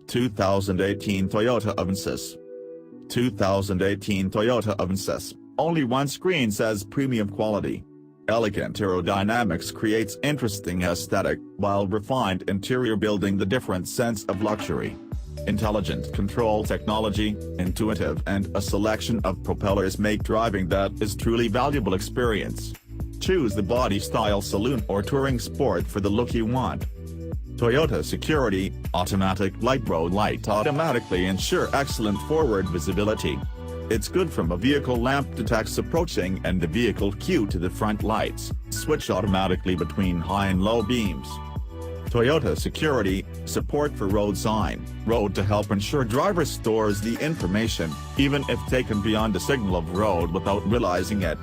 2018 Toyota Avensis. 2018 Toyota Avensis, only one screen says premium quality. Elegant aerodynamics creates interesting aesthetic, while refined interior building the different sense of luxury. Intelligent control technology, intuitive and a selection of propellers make driving that is truly valuable experience. Choose the body style saloon or touring sport for the look you want. Toyota Security, automatic light road light automatically ensure excellent forward visibility. It's good from a vehicle lamp detects approaching and the vehicle cue to the front lights, switch automatically between high and low beams. Toyota Security, support for road sign, road to help ensure driver stores the information, even if taken beyond the signal of road without realizing it.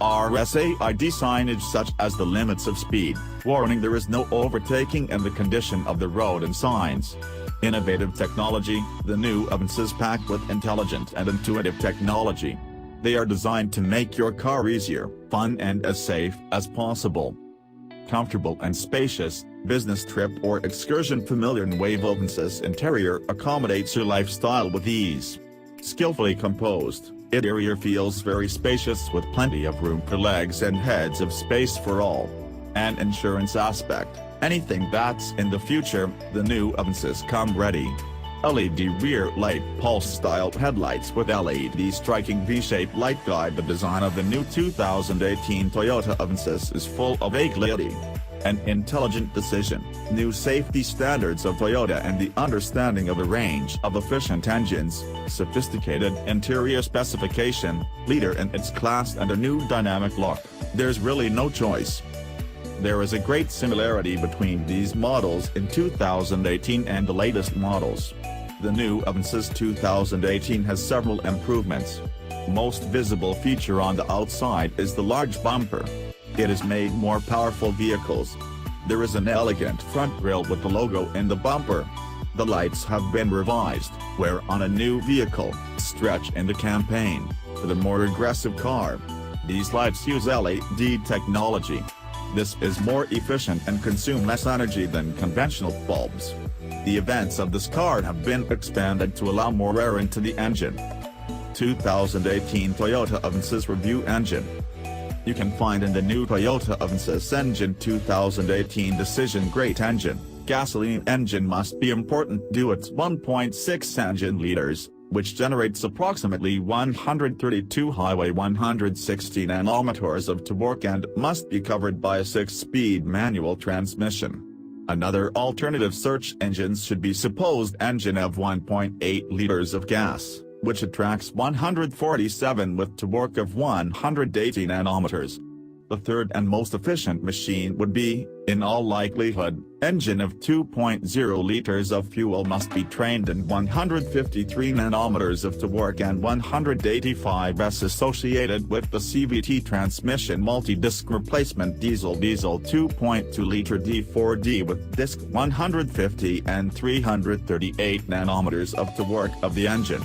RSA ID signage such as the limits of speed, warning there is no overtaking and the condition of the road and signs. Innovative technology, the new Avensis packed with intelligent and intuitive technology. They are designed to make your car easier, fun and as safe as possible. Comfortable and spacious, business trip or excursion familiar Nuevo Avensis interior accommodates your lifestyle with ease. Skillfully composed, interior feels very spacious with plenty of room for legs and heads of space for all. An insurance aspect, anything that's in the future, the new Avensis come ready. LED rear light pulse-style headlights with LED striking V-shaped light guide. The design of the new 2018 Toyota Avensis is full of agility. An intelligent decision, new safety standards of Toyota and the understanding of a range of efficient engines, sophisticated interior specification, leader in its class and a new dynamic look, there's really no choice. There is a great similarity between these models in 2018 and the latest models. The new Avensis 2018 has several improvements. Most visible feature on the outside is the large bumper. It has made more powerful vehicles. There is an elegant front grille with the logo in the bumper. The lights have been revised, where on a new vehicle, stretch in the campaign, for the more aggressive car. These lights use LED technology. This is more efficient and consume less energy than conventional bulbs. The vents of this car have been expanded to allow more air into the engine. 2018 Toyota Avensis Review Engine. You can find in the new Toyota Avensis engine 2018 Decision Great Engine. Gasoline engine must be important due to its 1.6 engine liters, which generates approximately 132 highway 160 nanometers of torque and must be covered by a 6-speed manual transmission. Another alternative search engines should be supposed engine of 1.8 liters of gas, which attracts 147 with torque of 180 nanometers. The third and most efficient machine would be, in all likelihood, engine of 2.0 liters of fuel must be trained in 153 nanometers of torque and 185 S associated with the CVT transmission multi-disc replacement diesel 2.2 liter D4D with disc 150 and 338 nanometers of torque of the engine.